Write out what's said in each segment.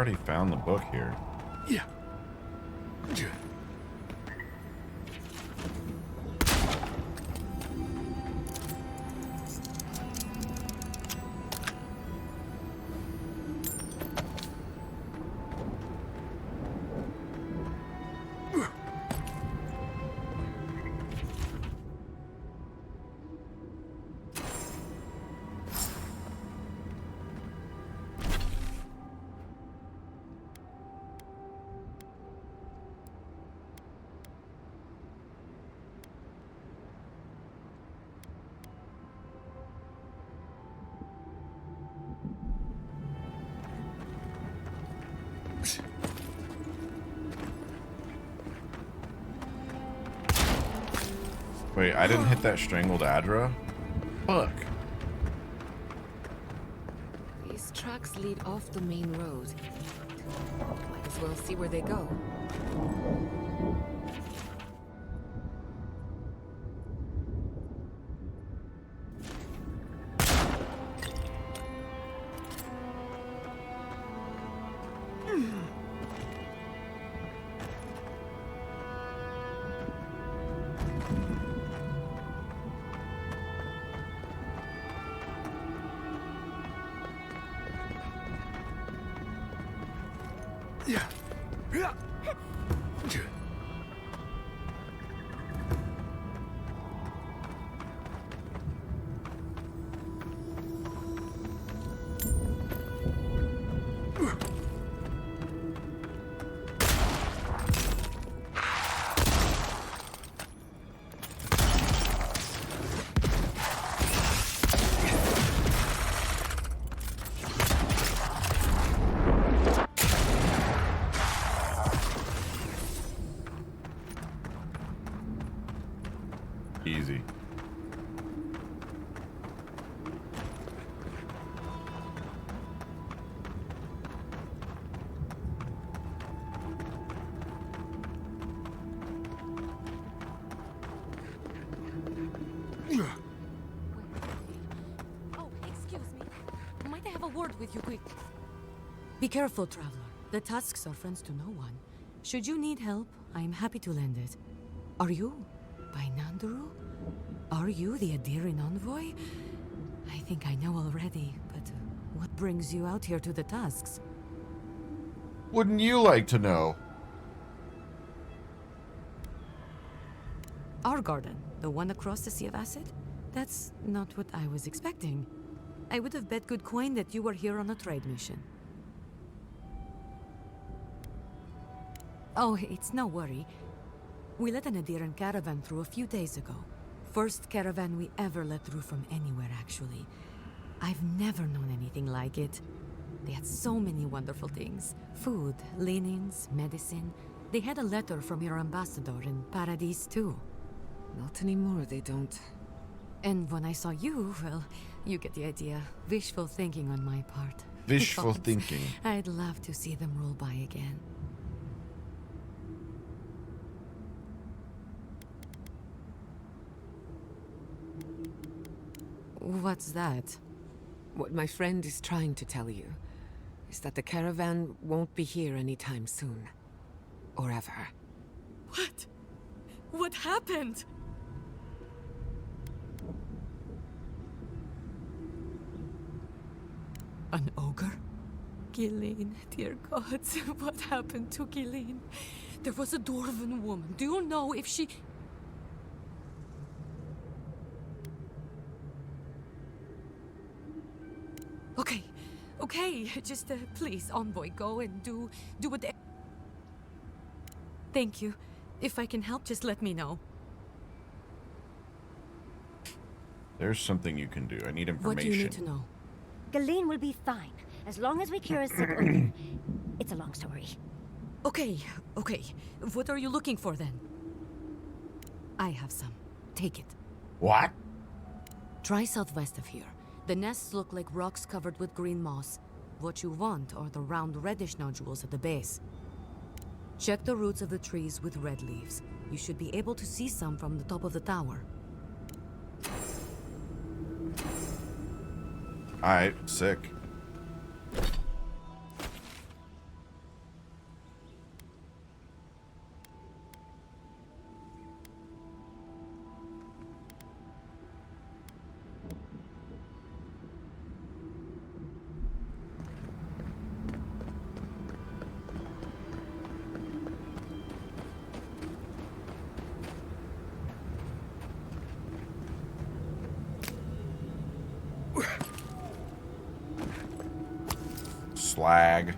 already found the book here. Yeah. Wait, I didn't hit that strangled Adra? Fuck. These tracks lead off the main road. Might as well see where they go. Yeah. Yeah. Easy. Oh, excuse me. Might I have a word with you quick? Be careful, traveler. The tusks are friends to no one. Should you need help, I am happy to lend it. Are you by Nanduru? Are you the Adiran envoy? I think I know already, but what brings you out here to the tusks? Wouldn't you like to know? Our garden, the one across the Sea of Acid? That's not what I was expecting. I would have bet good coin that you were here on a trade mission. Oh, it's no worry. We let an Adiran caravan through a few days ago. First caravan we ever let through from anywhere, actually. I've never known anything like it. They had so many wonderful things. Food, linens, medicine. They had a letter from your ambassador in Paradise, too. Not anymore, they don't. And when I saw you, well, you get the idea. Wishful thinking on my part. Wishful But thinking. I'd love to see them roll by again. What's that? What my friend is trying to tell you is that the caravan won't be here anytime soon. Or ever. What? What happened? An ogre? Gilleen, dear gods, what happened to Gilleen? There was a dwarven woman. Do you know if she... Okay, just please, envoy, go and do what they... Thank you. If I can help, just let me know. There's something you can do. I need information. What do you need to know? Ghislaine will be fine, as long as we cure his sick odor. It's a long story. Okay. What are you looking for then? I have some. Take it. What? Try southwest of here. The nests look like rocks covered with green moss. What you want are the round reddish nodules at the base. Check the roots of the trees with red leaves. You should be able to see some from the top of the tower. Alright, sick. flag.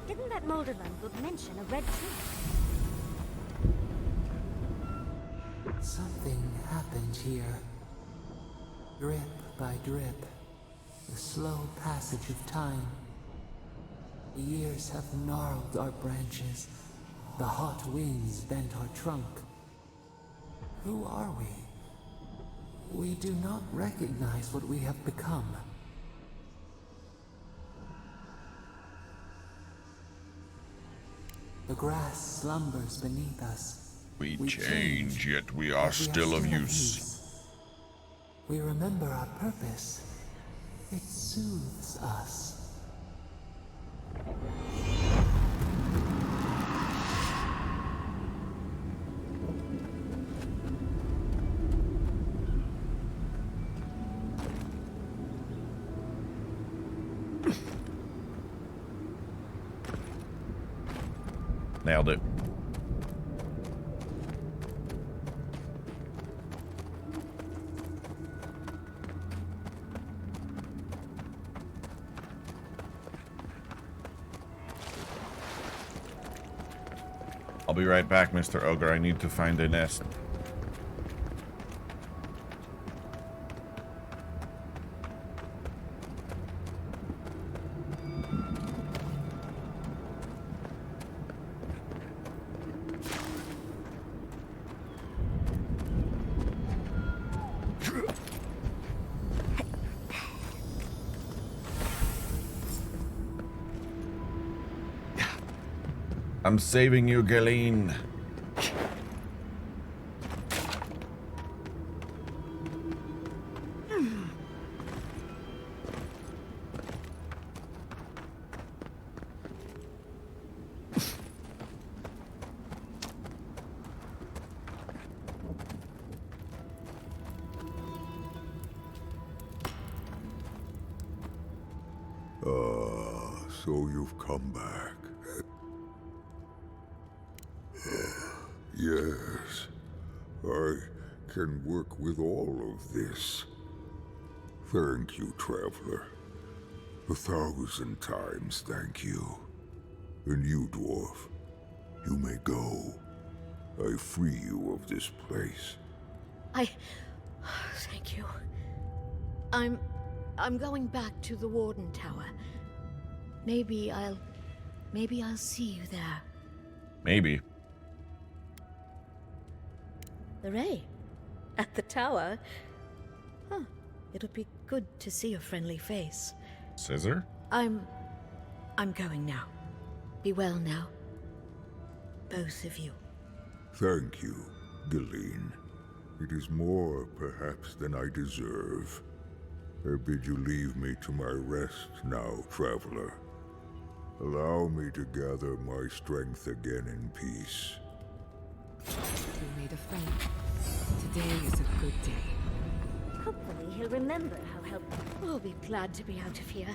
Didn't that Molderland book mention a red tree? Something happened here. Drip by drip. The slow passage of time. The years have gnarled our branches. The hot winds bent our trunk. Who are we? We do not recognize what we have become. The grass slumbers beneath us. We change, yet we are still of use. We remember our purpose. It soothes us. Nailed it. I'll be right back, Mr. Ogre. I need to find a nest. I'm saving you, Galeen. So you've come back. Yes, I can work with all of this. Thank you, Traveler. 1,000 times thank you. And you, Dwarf, you may go. I free you of this place. Thank you. I'm going back to the Warden Tower. Maybe I'll see you there. Maybe. The Ray? At the tower? Huh. It'll be good to see your friendly face. Scissor? I'm going now. Be well now. Both of you. Thank you, Galeen. It is more, perhaps, than I deserve. I bid you leave me to my rest now, Traveler. Allow me to gather my strength again in peace. You made a friend. Today is a good day. Hopefully he'll remember how helpful. We'll be glad to be out of here.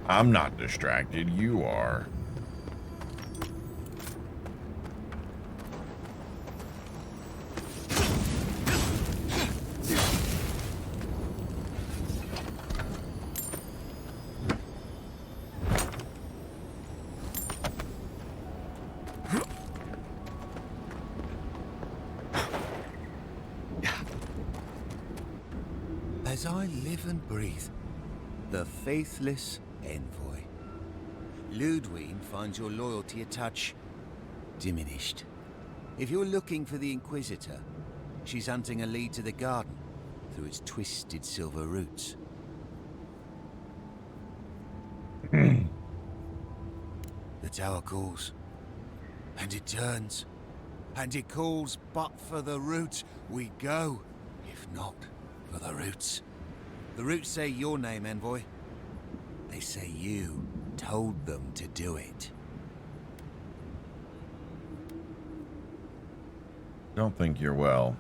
I'm not distracted. You are. as I live and breathe. The faithless envoy. Ludwig finds your loyalty a touch diminished. If you're looking for the Inquisitor, she's hunting a lead to the garden through its twisted silver roots. The tower calls, and it turns, and it calls, but for the roots we go, if not for the roots. The roots say your name, Envoy. They say you told them to do it. Don't think you're well.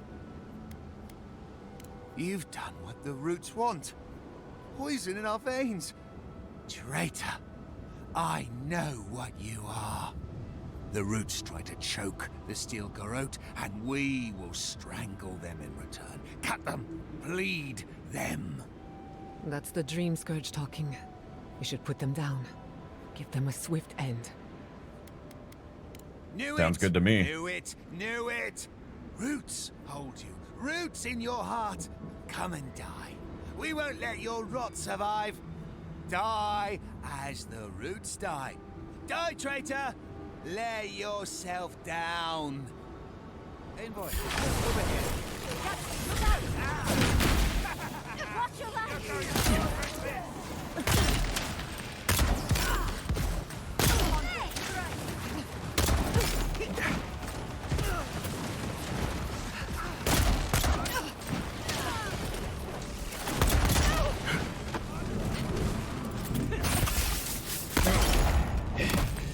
You've done what the roots want. Poison in our veins. Traitor. I know what you are. The roots try to choke the steel garrote, and we will strangle them in return. Cut them. Bleed them. That's the Dream Scourge talking. We should put them down. Give them a swift end. Sounds good to me. Knew it. Knew it. Roots hold you. Roots in your heart. Come and die. We won't let your rot survive. Die as the roots die. Die, traitor! Lay yourself down. Envoy, over here. Watch your back!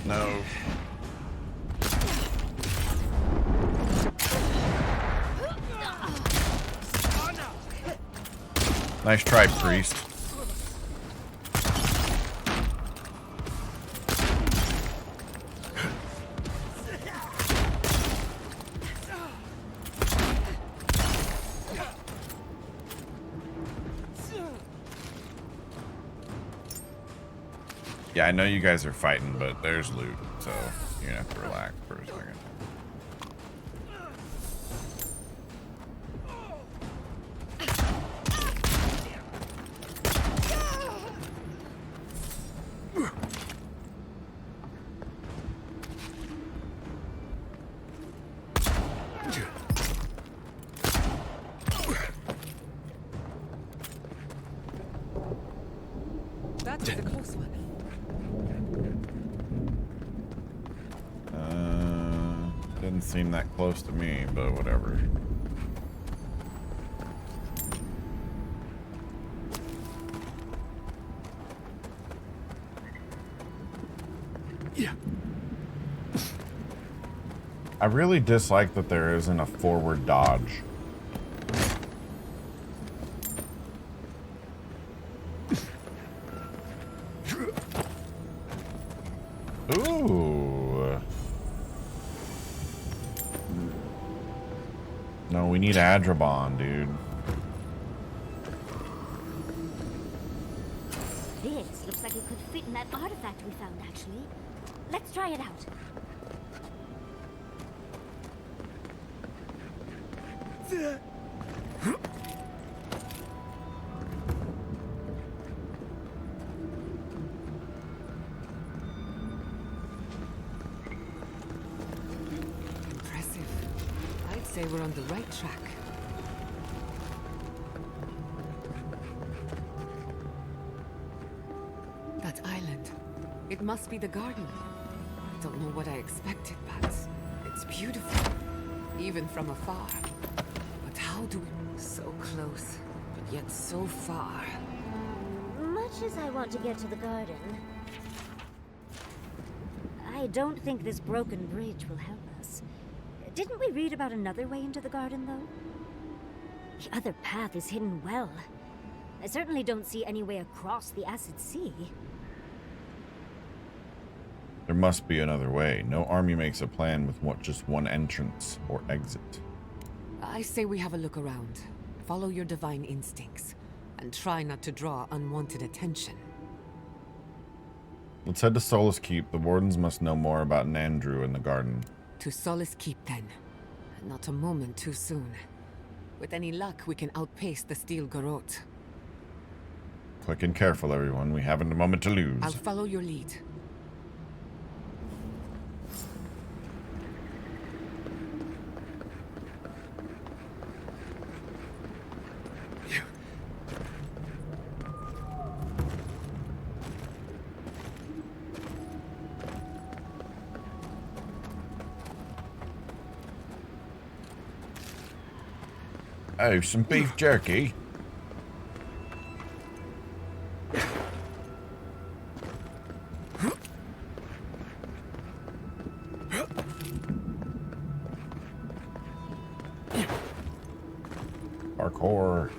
No. Nice try, priest. Yeah, I know you guys are fighting, but there's loot, so you're gonna have to relax for a second. That was a close one. Didn't seem that close to me, but whatever. Yeah. I really dislike that there isn't a forward dodge. Ooh. No, we need Adrabon, dude. This looks like it could fit in that artifact we found, actually. Let's try it out. Impressive. I'd say we're on the right track. That island. It must be the garden. I don't know what I expected, but it's beautiful. Even from afar. But how do we... So close, but yet so far. Much as I want to get to the garden, I don't think this broken bridge will help us. Didn't we read about another way into the garden, though? The other path is hidden well. I certainly don't see any way across the Acid Sea. There must be another way. No army makes a plan with just one entrance or exit. I say we have a look around. Follow your divine instincts. And try not to draw unwanted attention. Let's head to Solace Keep. The wardens must know more about Nandrew in the garden. To Solace Keep, then. Not a moment too soon. With any luck, we can outpace the steel garrote. Quick and careful, everyone. We haven't a moment to lose. I'll follow your lead. Oh, some beef jerky. Parkour.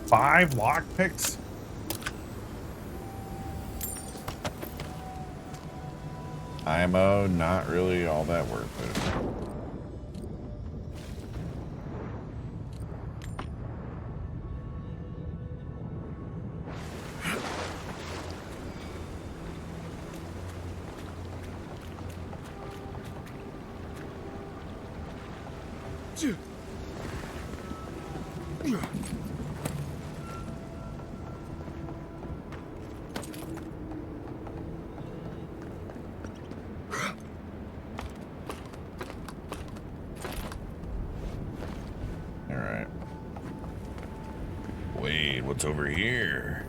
Five lockpicks? IMO, not really all that worth it. Alright. Wait, what's over here?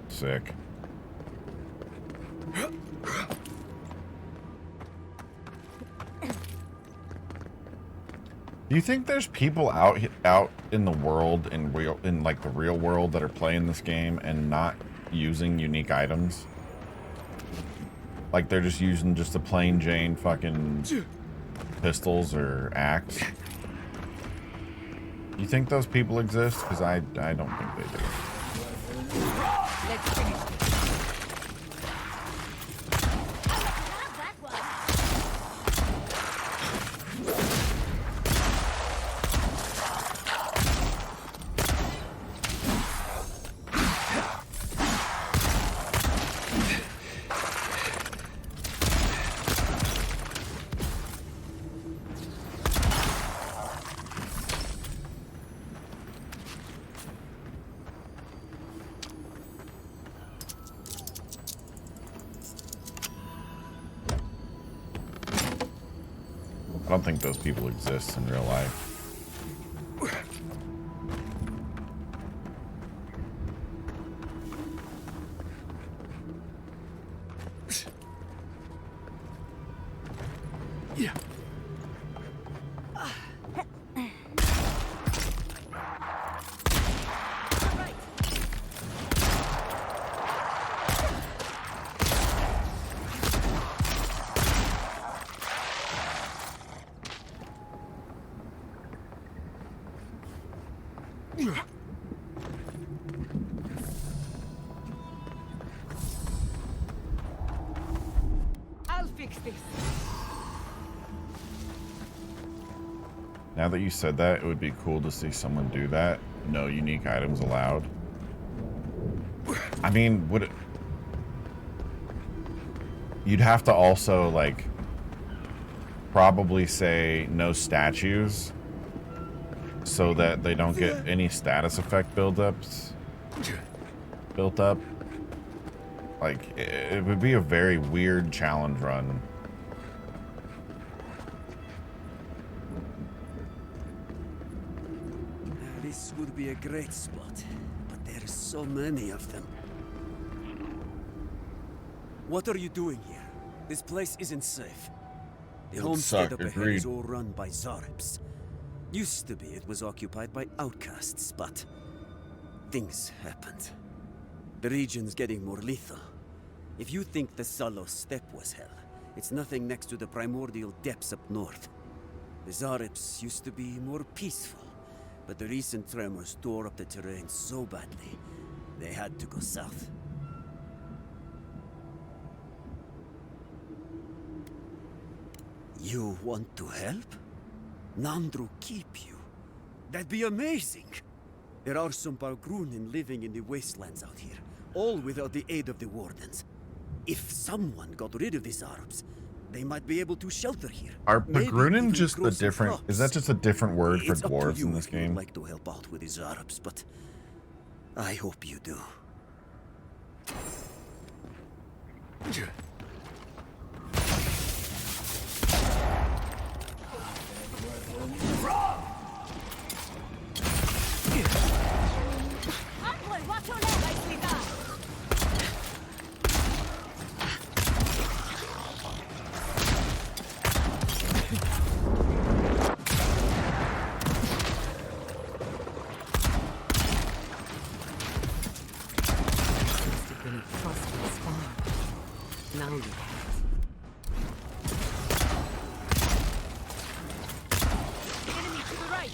Sick. Do you think there's people out in the world, in like the real world, that are playing this game and not using unique items? Like they're just using just a plain Jane fucking pistols or axe? You think those people exist? Because I don't think they do. Let's finish this. I don't think those people exist in real life. Yeah. I'll fix this. Now that you said that, it would be cool to see someone do that. No unique items allowed. I mean, would it... You'd have to also, like, probably say no statues so that they don't get any status effect built up. Like, it would be a very weird challenge run. This would be a great spot, but there's so many of them. What are you doing here? This place isn't safe. The homestead up ahead is all run by Zaribs. Used to be it was occupied by outcasts, but things happened. The region's getting more lethal. If you think the Salos steppe was hell, it's nothing next to the primordial depths up north. The Zarips used to be more peaceful, but the recent tremors tore up the terrain so badly, they had to go south. You want to help? Nandru keep you? That'd be amazing! There are some Bargrunin living in the wastelands out here, all without the aid of the Wardens. If someone got rid of these Arabs, they might be able to shelter here. Are Maybe Bagrunin even just grow the some different? crops. Is that just a different word for It's up to dwarves you in this if you would game? like to help out with these Arabs, but I hope you do. Now you have. Enemy to the right!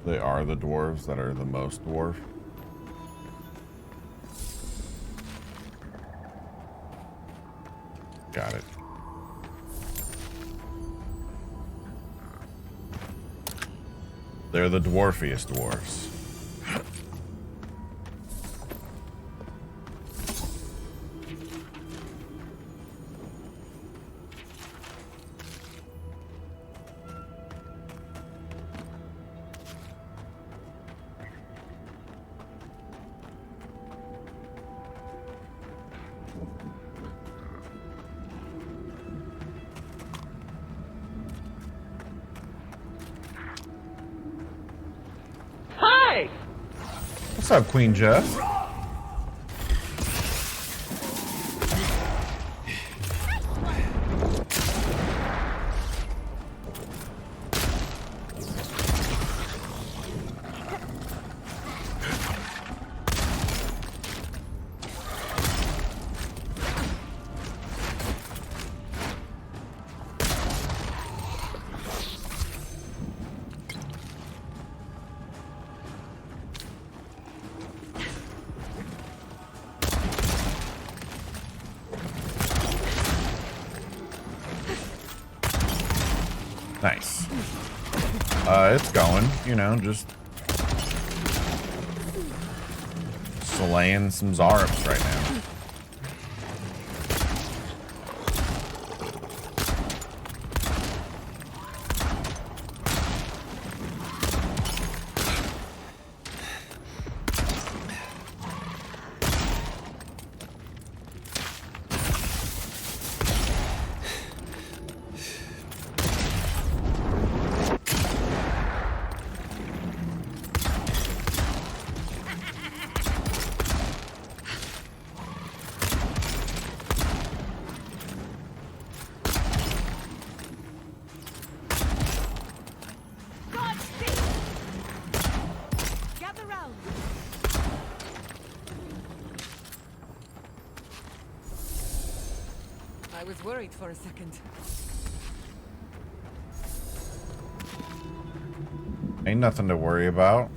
They are the dwarves that are the most dwarf. Got it. They're the dwarfiest dwarves. What's up, Queen Jess? Nice. It's going, you know, just slaying some Zarips right now. I was worried for a second. Ain't nothing to worry about.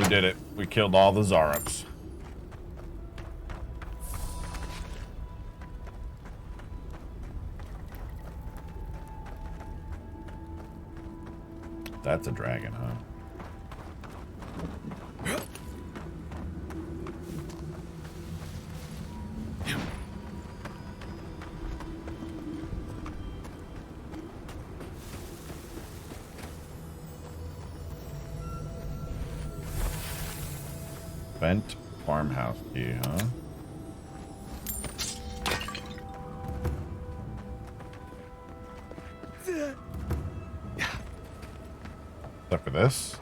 We did it. We killed all the Zarups. That's a dragon, huh? Bent farmhouse key, huh? Except for this.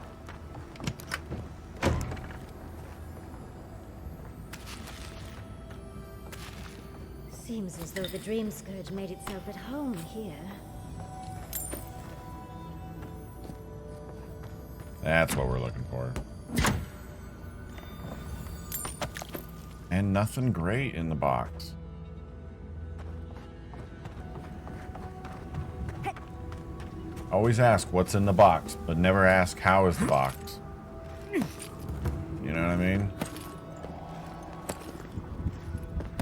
Seems as though the Dream Scourge made itself at home here. That's what we're looking for. And nothing great in the box. Always ask what's in the box, but never ask how is the box. You know what I mean?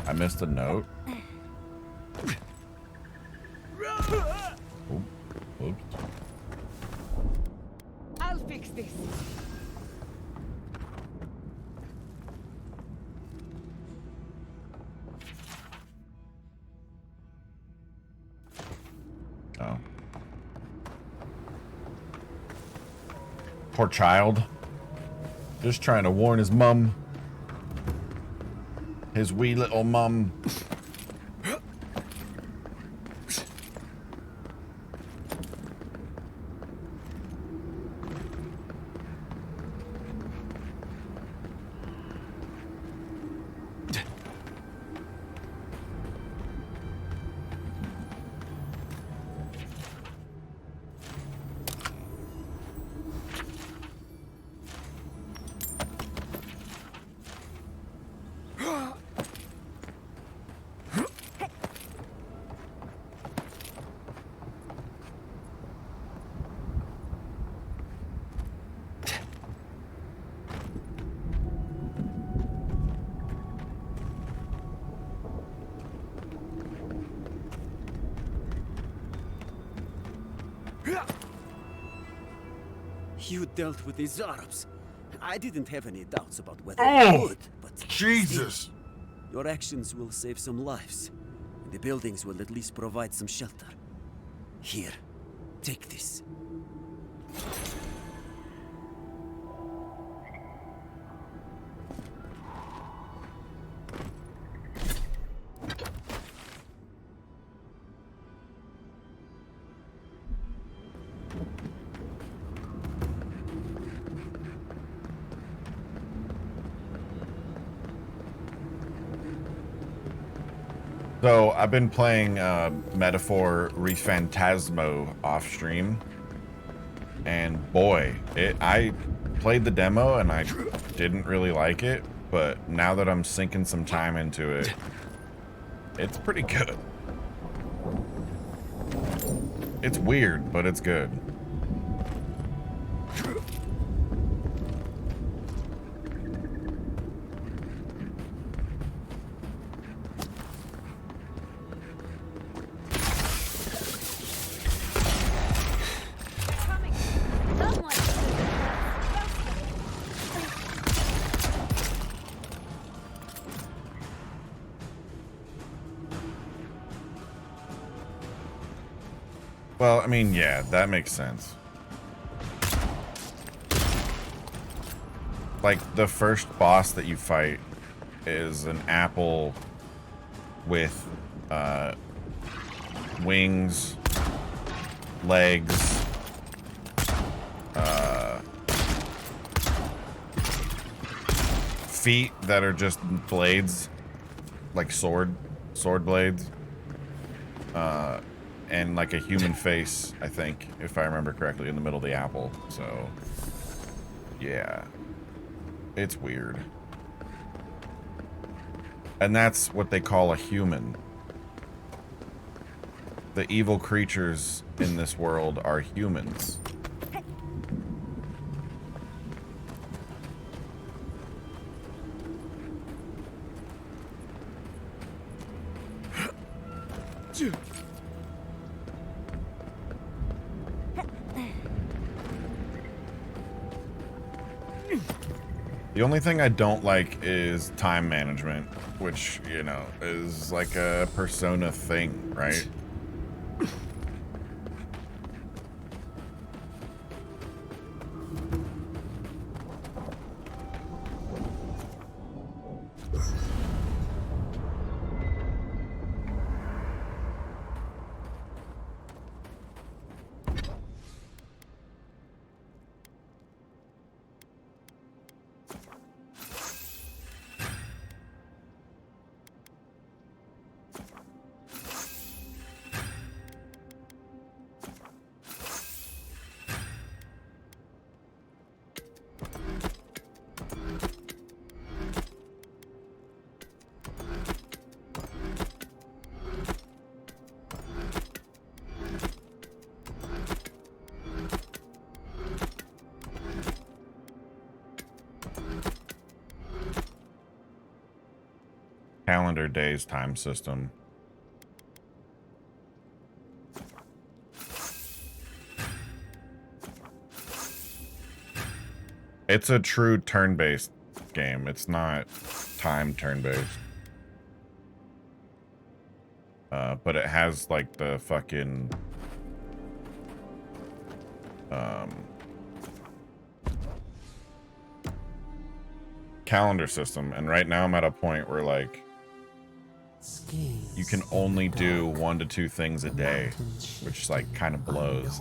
I missed a note. Oops. I'll fix this. Oh. Poor child. Just trying to warn his mum. His wee little mum. You dealt with the Zarups. I didn't have any doubts about whether Oh, you would, but Jesus! still, your actions will save some lives. And the buildings will at least provide some shelter. Here, take this. So I've been playing Metaphor Rephantasmo off stream, and boy, I played the demo and I didn't really like it, but now that I'm sinking some time into it, it's pretty good. It's weird, but it's good. Well, I mean, yeah, that makes sense. Like, the first boss that you fight is an apple with wings, legs, feet that are just blades, like sword blades. And like a human face, I think, if I remember correctly, in the middle of the apple. So, yeah, it's weird. And that's what they call a human. The evil creatures in this world are humans. The only thing I don't like is time management, which, you know, is like a Persona thing, right? Calendar days time system. It's a true turn-based game. It's not time turn-based. But it has like the fucking calendar system, and right now I'm at a point where like you can only do 1 to 2 things a day, which like kind of blows.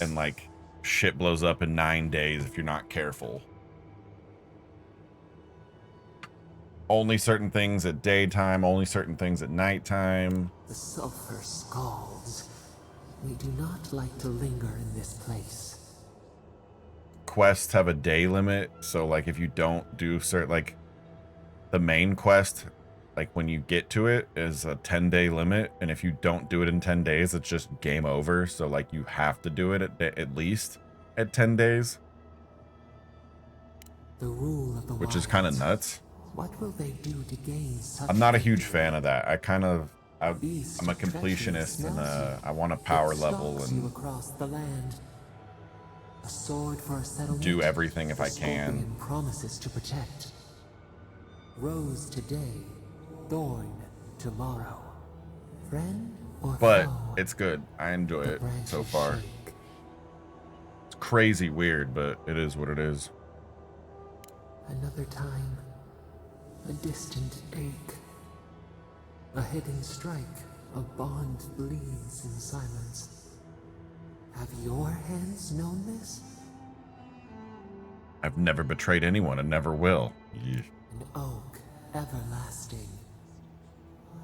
And like shit blows up in 9 days if you're not careful. Only certain things at daytime, only certain things at nighttime. The sulfur scalds. We do not like to linger in this place. Quests have a day limit, so like if you don't do certain, like the main quest, like when you get to it is a 10-day limit, and if you don't do it in 10 days, it's just game over. So like you have to do it at least at 10 days. The rule of the which is kind of nuts. What will they do to gain such I'm not a huge fan of that. I'm a completionist, and I want to power level and across the land. A sword for a settlement, do everything if I can. Promises to protect. Rose today, thorn tomorrow. Friend or But foe, it's good. I enjoy the it so branches far. shake. It's crazy weird, but it is what it is. Another time, a distant ache. A hidden strike, a bond bleeds in silence. Have your hands known this? I've never betrayed anyone and never will. Yeah. An oak everlasting.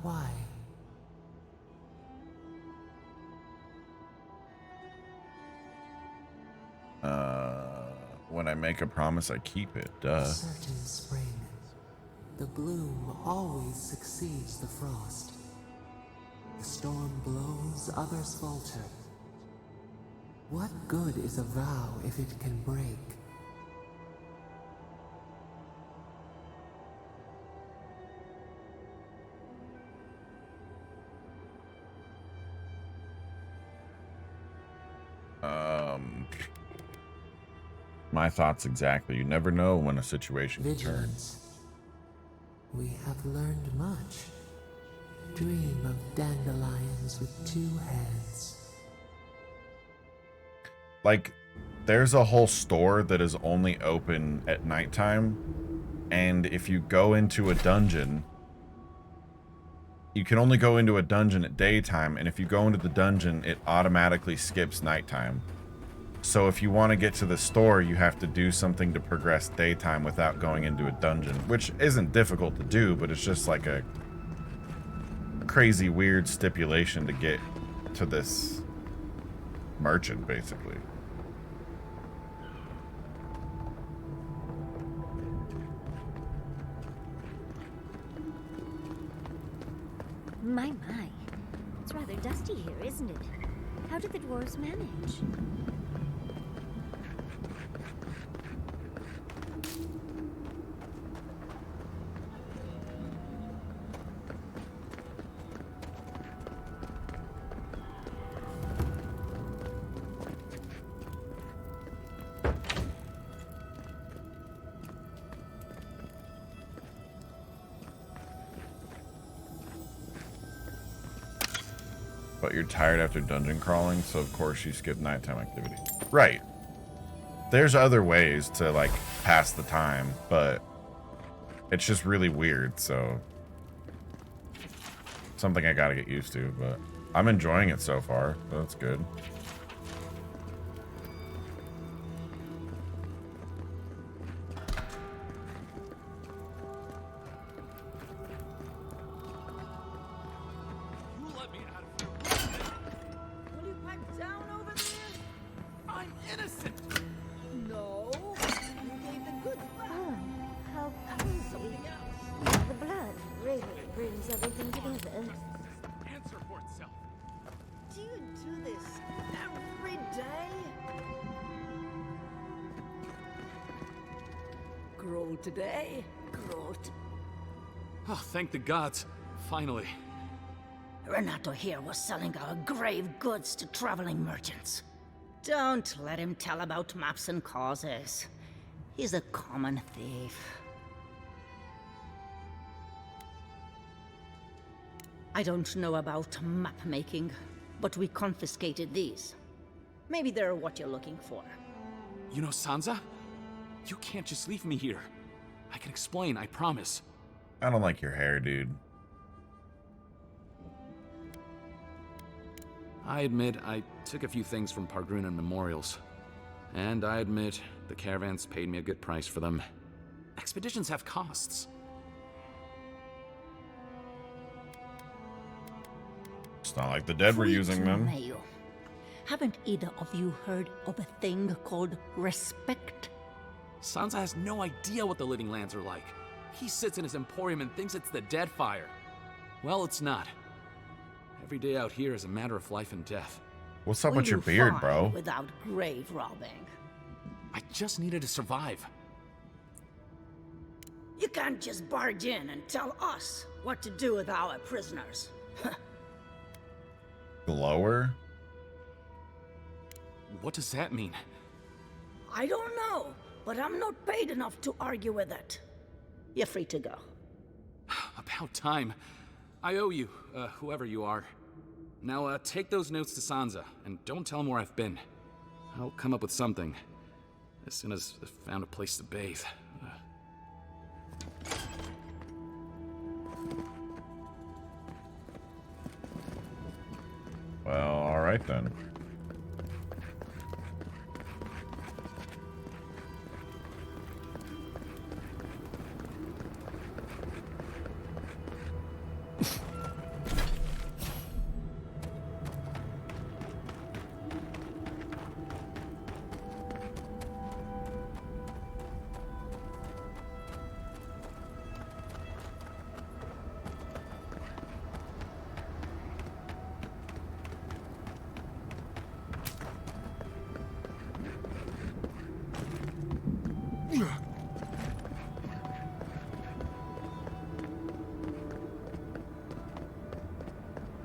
Why? When I make a promise, I keep it. A Duh. certain spring. The bloom always succeeds the frost. The storm blows, others falter. What good is a vow if it can break? My thoughts exactly. You never know when a situation can turn. Vigilance. We have learned much. Dream of dandelions with 2 heads. Like, there's a whole store that is only open at nighttime, and if you go into a dungeon, you can only go into a dungeon at daytime, and if you go into the dungeon, it automatically skips nighttime. So if you want to get to the store, you have to do something to progress daytime without going into a dungeon, which isn't difficult to do, but it's just like a crazy weird stipulation to get to this merchant, basically. My. It's rather dusty here, isn't it? How did the dwarves manage? you're tired after dungeon crawling, so of course you skip nighttime activity. Right. There's other ways to, like, pass the time, but it's just really weird, so... Something I gotta get used to, but I'm enjoying it so far, so that's good. Everything together. Answer for itself. Do you do this every day? Grow today, grow Oh, thank the gods. Finally. Renato here was selling our grave goods to traveling merchants. Don't let him tell about maps and causes. He's a common thief. I don't know about map making, but we confiscated these. Maybe they're what you're looking for. You know Sansa? You can't just leave me here. I can explain, I promise. I don't like your hair, dude. I admit I took a few things from Pargrunan memorials. And I admit the caravans paid me a good price for them. Expeditions have costs. It's not like the dead were using them. Haven't either of you heard of a thing called respect? Sansa has no idea what the living lands are like. He sits in his emporium and thinks it's the Deadfire. Well, it's not. Every day out here is a matter of life and death. What's up with your beard, bro? Without grave robbing. I just needed to survive. You can't just barge in and tell us what to do with our prisoners. Glower? What does that mean? I don't know, but I'm not paid enough to argue with it. You're free to go. About time. I owe you, whoever you are. Now, take those notes to Sansa, and don't tell him where I've been. I'll come up with something. As soon as I've found a place to bathe. Well, alright then.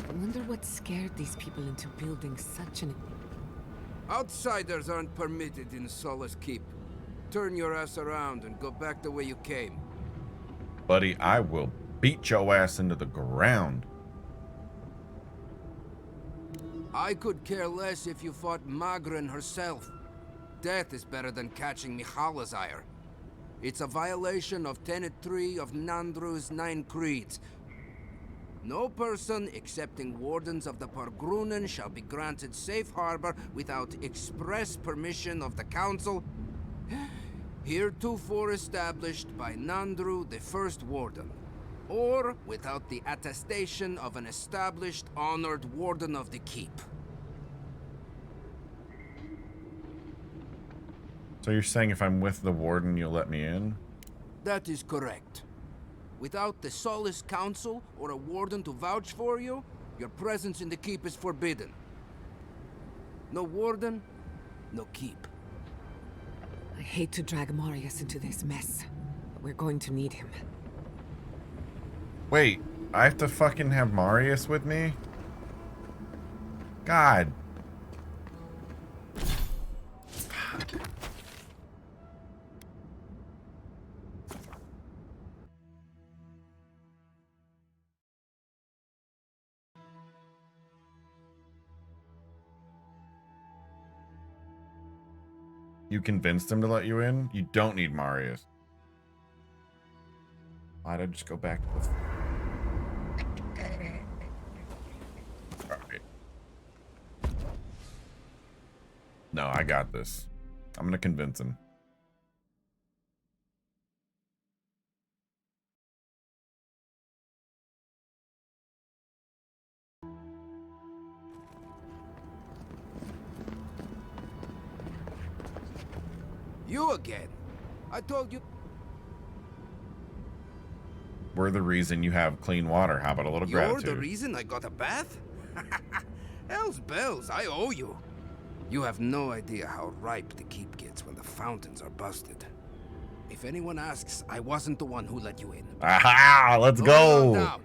I wonder what scared these people into building such an... Outsiders aren't permitted in Solace Keep. Turn your ass around and go back the way you came. Buddy, I will beat your ass into the ground. I could care less if you fought Magrin herself. Death is better than catching Mihala's ire. It's a violation of Tenet 3 of Nandru's 9 Creeds. No person excepting wardens of the Pargrunen shall be granted safe harbor without express permission of the Council, heretofore established by Nandru, the First Warden, or without the attestation of an established, honored Warden of the Keep. So you're saying if I'm with the Warden, you'll let me in? That is correct. Without the Solace Council or a Warden to vouch for you, your presence in the Keep is forbidden. No Warden, no Keep. I hate to drag Marius into this mess, but we're going to need him. Wait, I have to fucking have Marius with me? God. You convinced him to let you in? You don't need Marius. Why'd I just go back to the... Alright. No, I got this. I'm gonna convince him. You again. I told you. We're the reason you have clean water. How about a little You're gratitude? the reason I got a bath? Hell's bells, I owe you. You have no idea how ripe the keep gets when the fountains are busted. If anyone asks, I wasn't the one who let you in. Aha! Let's Hold go! on now.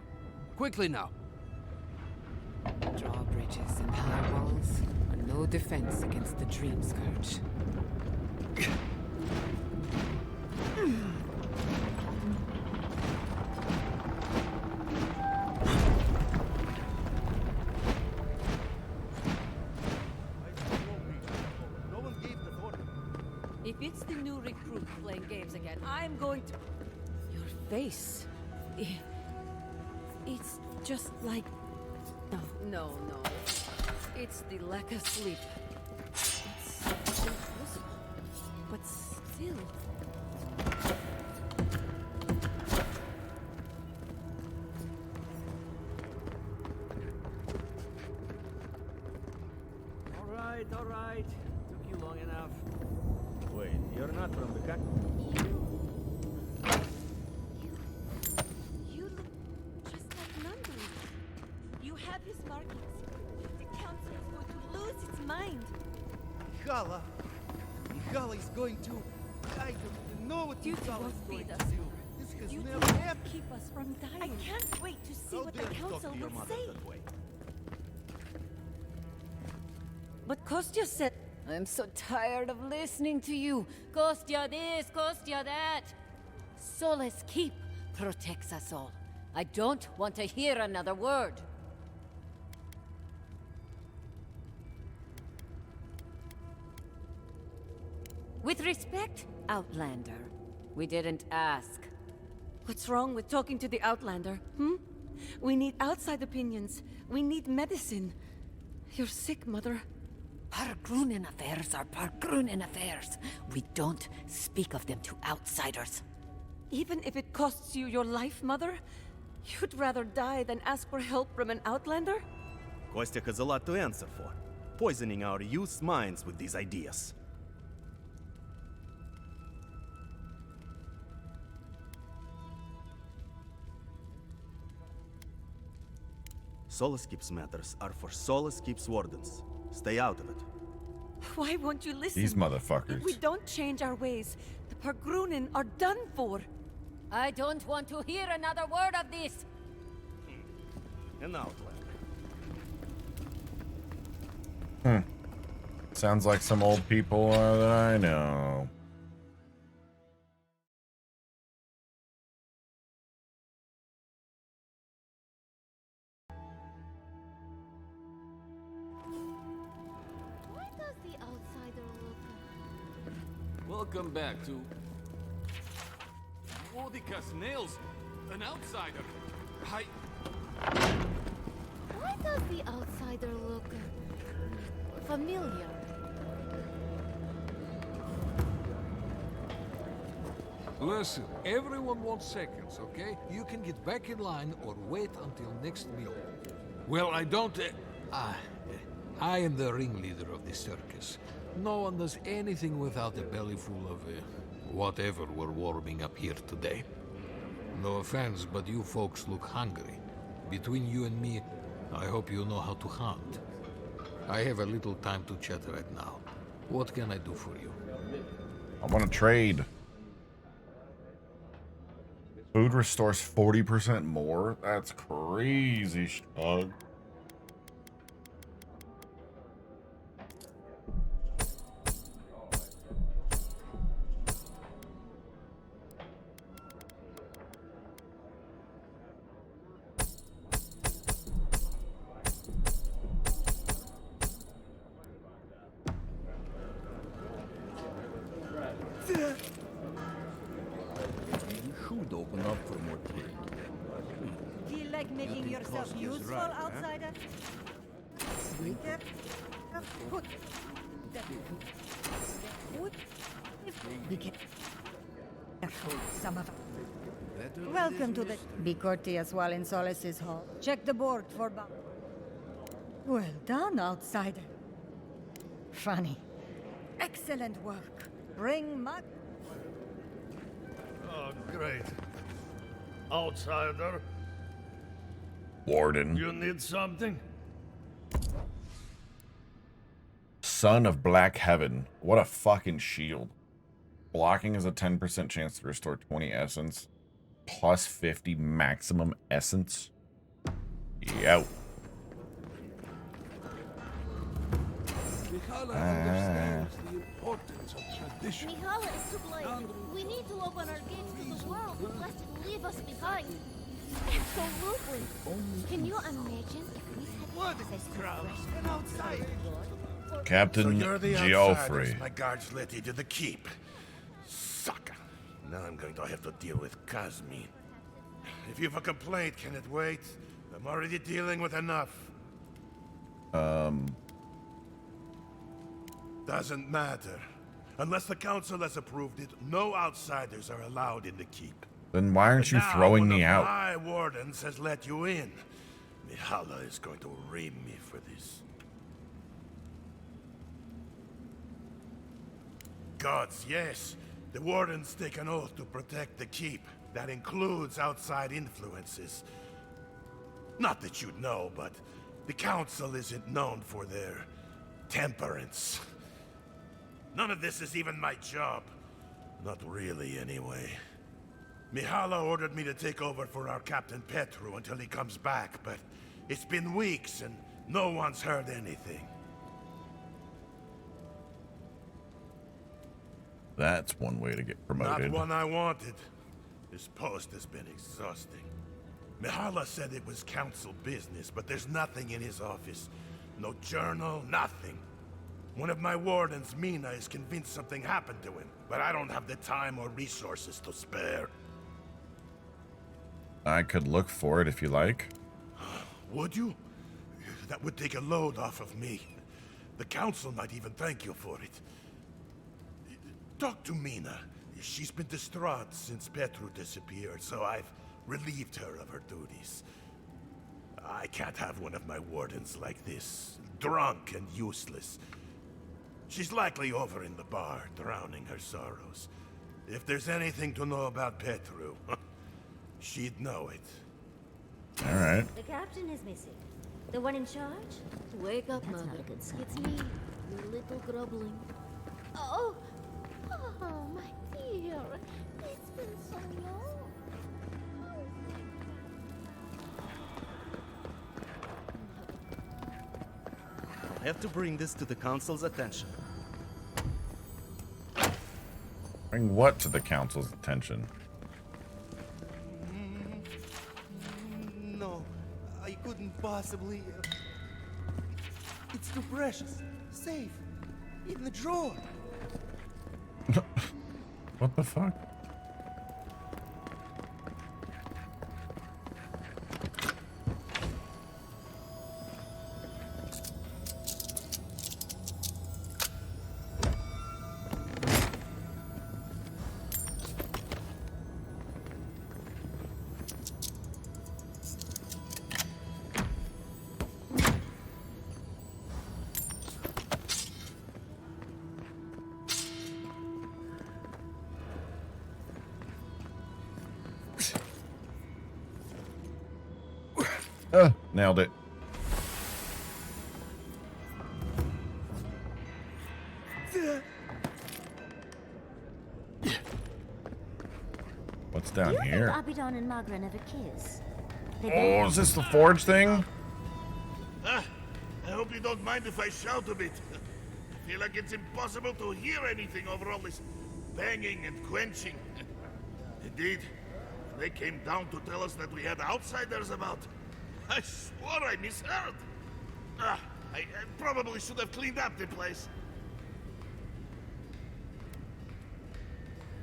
Quickly now. Drawbridges and high walls are no defense against the Dream Scourge. If it's the new recruit playing games again, I'm going to... Your face... It's just like... No. It's the lack of sleep. It's impossible. But still... All right. Took you long enough. Wait, you're not from the country? You look just like Nandri. You have his markings. The council is going to lose its mind. Mihala is going to... I don't know what Duty Mihala won't is going feed to us. do. This has Duty never won't happened. keep us from dying. I can't wait to see How what the dare you talk council to your will mother say. that way? But Kostya said... I'm so tired of listening to you. Kostya this, Kostya that. Solace Keep protects us all. I don't want to hear another word. With respect, Outlander, we didn't ask. What's wrong with talking to the Outlander, We need outside opinions. We need medicine. You're sick, Mother. Pargrunen affairs are Pargrunen affairs. We don't speak of them to outsiders. Even if it costs you your life, Mother? You'd rather die than ask for help from an Outlander? Kostya has a lot to answer for. Poisoning our youth's minds with these ideas. Solace Keep's matters are for Solace Keep's wardens. Stay out of it. Why won't you listen? These motherfuckers. If we don't change our ways, the Pargrunen are done for. I don't want to hear another word of this. An Outlander. Sounds like some old people that I know. Why does the outsider look... Welcome back to... Mordicus Nails, an outsider. Why does the outsider look... familiar? Listen, everyone wants seconds, okay? You can get back in line or wait until next meal. Well, I don't... I am the ringleader of this circus. No one does anything without a belly full of whatever we're warming up here today. No offense, but you folks look hungry. Between you and me, I hope you know how to hunt. I have a little time to chat right now. What can I do for you? I want to trade. Food restores 40% more? That's crazy, Shug. open up for more trade. Feel like making yourself useful, outsider? Good. Be careful. Some of Welcome to the... Be courteous while in Solace's hall. Check the board for... Well done, outsider. Funny. Excellent work. Bring Mac... Oh, great. Outsider, Warden. you need something? Son of Black Heaven. What a fucking shield. Blocking is a 10% chance to restore 20 essence. Plus 50 maximum essence. Yo. Mihala understands the importance of tradition. Mihala is to blame. We need to open our gates to the world, lest it leave us behind. Absolutely. Can you imagine if we had access to fresh An outsider. Captain So you're the Geoffrey. outsiders my guards let you to the keep. Sucker. Now I'm going to have to deal with Kazmin. If you've a complaint, can it wait? I'm already dealing with enough. Doesn't matter. Unless the council has approved it, no outsiders are allowed in the keep. Then why aren't you Now throwing me one of out? My wardens has let you in. Mihala is going to ream me for this. Gods, yes. The wardens take an oath to protect the keep. That includes outside influences. Not that you'd know, but the council isn't known for their temperance. None of this is even my job. Not really, anyway. Mihala ordered me to take over for our Captain Petru until he comes back, but it's been weeks and no one's heard anything. That's one way to get promoted. Not one I wanted. This post has been exhausting. Mihala said it was council business, but there's nothing in his office. No journal, nothing. One of my wardens, Mina, is convinced something happened to him, but I don't have the time or resources to spare. I could look for it if you like. Would you? That would take a load off of me. The council might even thank you for it. Talk to Mina. She's been distraught since Petru disappeared, so I've relieved her of her duties. I can't have one of my wardens like this, drunk and useless. She's likely over in the bar, drowning her sorrows. If there's anything to know about Petru, she'd know it. All right. The captain is missing. The one in charge? Wake up, That's Mother. not a good sign. It's me, your little grubbling. Oh, my dear. It's been so long. I have to bring this to the council's attention. Bring what to the council's attention? No, I couldn't possibly. It's too precious. Safe. In the drawer. What the fuck? Nailed it. What's down Do you here? think Abidon and Magra never kiss? Oh, is this the forge thing? I hope you don't mind if I shout a bit. I feel like it's impossible to hear anything over all this banging and quenching. Indeed, they came down to tell us that we had outsiders about. I swore I misheard. I probably should have cleaned up the place.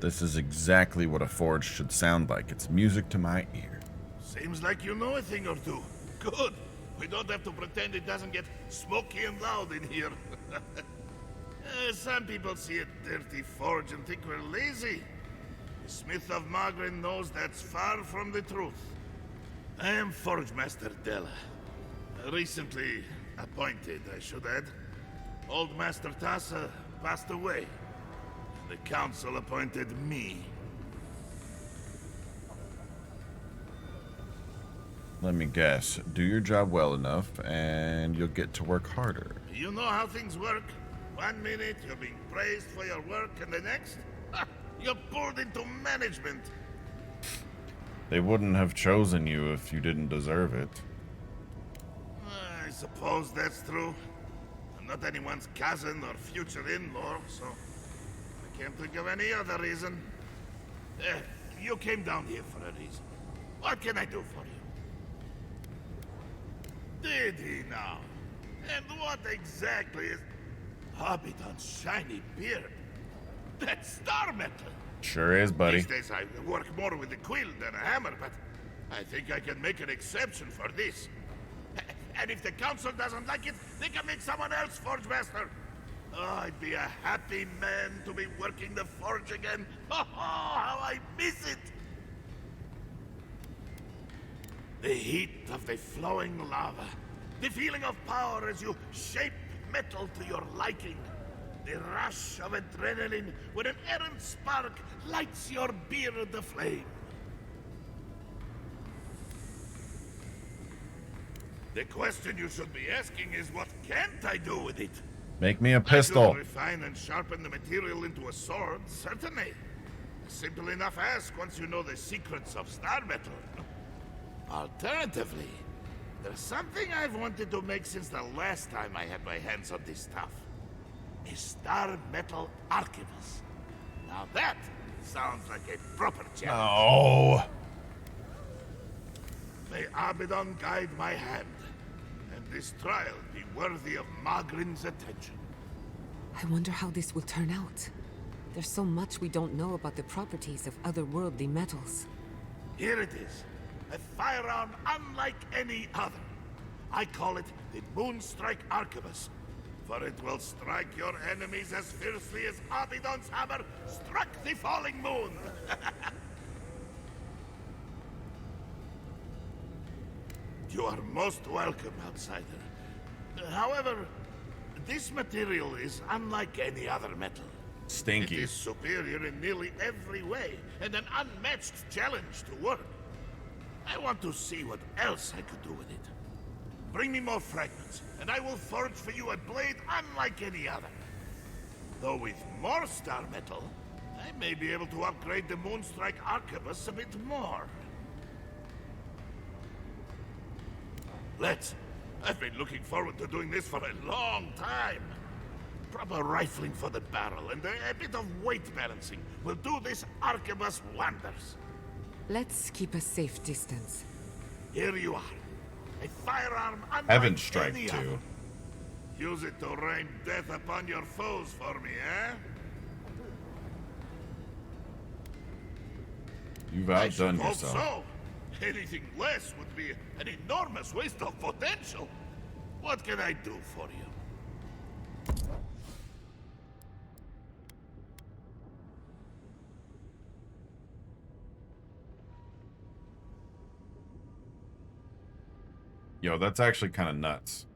This is exactly what a forge should sound like. It's music to my ear. Seems like you know a thing or two. Good. We don't have to pretend it doesn't get smoky and loud in here. Some people see a dirty forge and think we're lazy. The Smith of Magrin knows that's far from the truth. I am Forge Master Della. Recently appointed, I should add. Old Master Tassa passed away. The council appointed me. Let me guess. Do your job well enough, and you'll get to work harder. You know how things work. 1 minute you're being praised for your work, and the next, you're pulled into management. They wouldn't have chosen you if you didn't deserve it. I suppose that's true. I'm not anyone's cousin or future in-law, so I can't think of any other reason. You came down here for a reason. What can I do for you? Did he now? And what exactly is Abaddon's shiny beard? That's star metal! Sure is, buddy. These days I work more with a quill than a hammer, but I think I can make an exception for this. And if the council doesn't like it, they can make someone else Forge Master. Oh, I'd be a happy man to be working the forge again. Oh, how I miss it! The heat of the flowing lava. The feeling of power as you shape metal to your liking. The rush of adrenaline when an errant spark lights your beard aflame. The question you should be asking is, what can't I do with it? Make me a I pistol. could refine and sharpen the material into a sword, certainly. A simple enough ask once you know the secrets of star metal. Alternatively, there's something I've wanted to make since the last time I had my hands on this stuff. A star metal arquebus. Now that sounds like a proper challenge. Oh. May Abaddon guide my hand, and this trial be worthy of Magrin's attention. I wonder how this will turn out. There's so much we don't know about the properties of otherworldly metals. Here it is. A firearm unlike any other. I call it the Moonstrike Arquebus, for it will strike your enemies as fiercely as Abaddon's hammer struck the falling moon. You are most welcome, outsider. However, this material is unlike any other metal. Stinky. It is superior in nearly every way, and an unmatched challenge to work. I want to see what else I could do with it. Bring me more fragments, and I will forge for you a blade unlike any other. Though with more star metal, I may be able to upgrade the Moonstrike Arquebus a bit more. Let's. I've been looking forward to doing this for a long time. Proper rifling for the barrel and a bit of weight balancing will do this arquebus wonders. Let's keep a safe distance. Here you are. A firearm unlike Heaven Strike any 2. other. Use it to rain death upon your foes for me, eh? You've I outdone should hope yourself. so. Anything less would be an enormous waste of potential. What can I do for you? Yo, that's actually kind of nuts.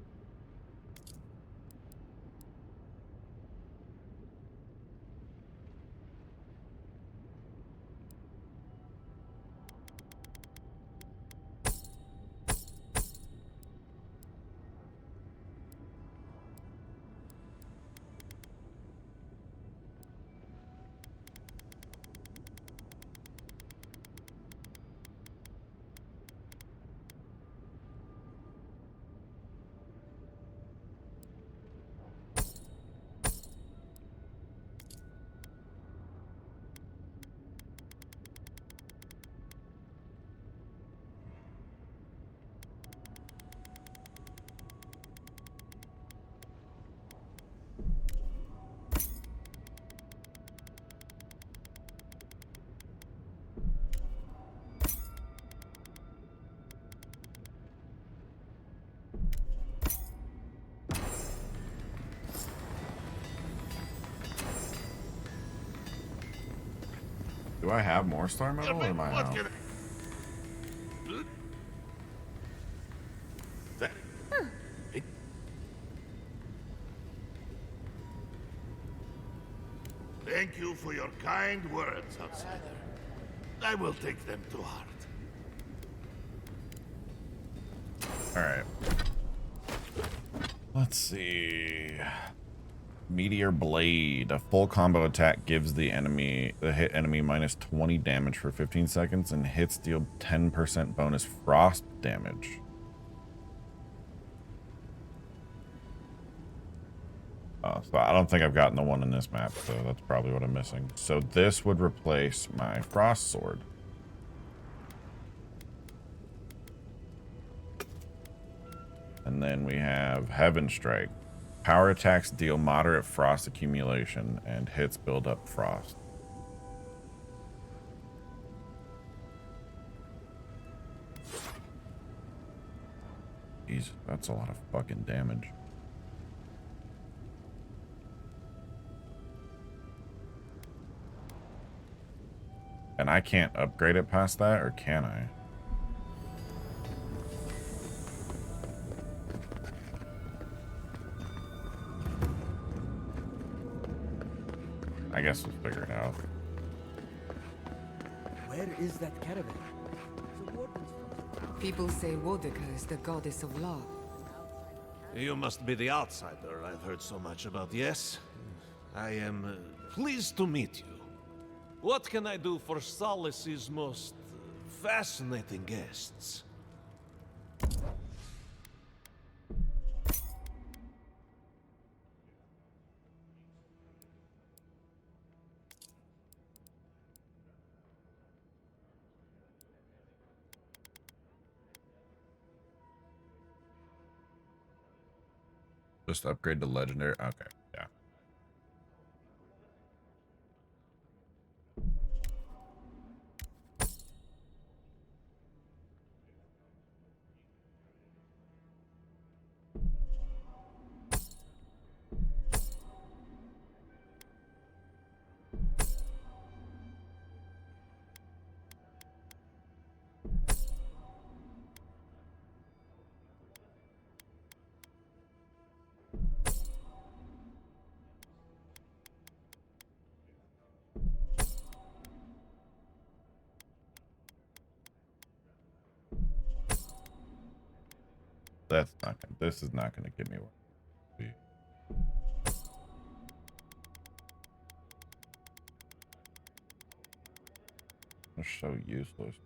Do I have more star metal or am I out? Thank you for your kind words, outsider. I will take them to heart. Alright. Let's see. Meteor Blade. A full combo attack gives the hit enemy minus 20 damage for 15 seconds and hits deal 10% bonus frost damage. So I don't think I've gotten the one in this map, so that's probably what I'm missing. So this would replace my frost sword. And then we have Heaven Strike. Power attacks deal moderate frost accumulation and hits build up frost. Jeez, that's a lot of fucking damage. And I can't upgrade it past that, or can I? I guess we'll figure it out. Where is that caravan? People say Wodeka is the goddess of law. You must be the outsider I've heard so much about, yes? I am pleased to meet you. What can I do for Solace's most fascinating guests? Just upgrade to legendary. Okay, yeah. That's not gonna, this is not gonna give me what I need. They're so useless.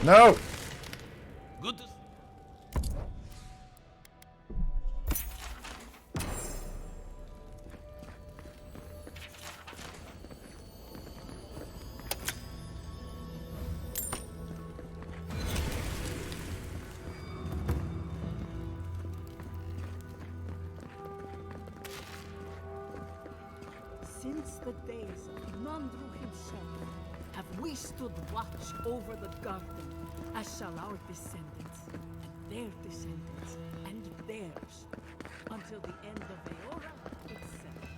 No! Good to Since the days of Nandru himself, have we stood watch over the garden, as shall our descendants, and their descendants, and theirs, until the end of Eora itself.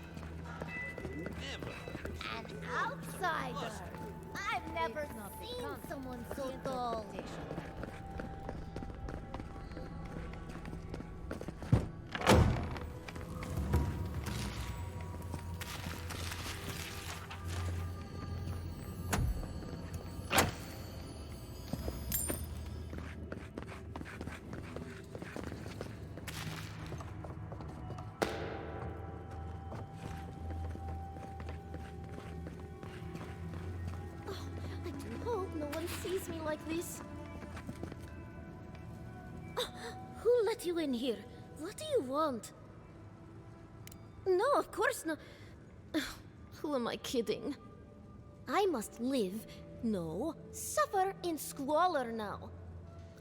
An outsider! I've never seen someone so dull. no one sees me like this. Who let you in here? What do you want? No, of course not. Who am I kidding? I must live, no, suffer in squalor now.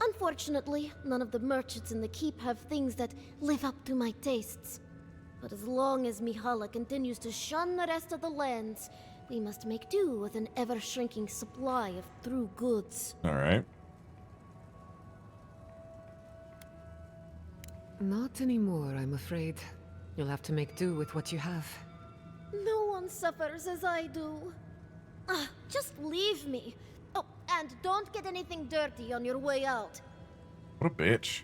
Unfortunately, none of the merchants in the keep have things that live up to my tastes. But as long as Mihala continues to shun the rest of the lands, we must make do with an ever-shrinking supply of true goods. All right. Not anymore, I'm afraid. You'll have to make do with what you have. No one suffers as I do. Just leave me. Oh, and don't get anything dirty on your way out. What a bitch.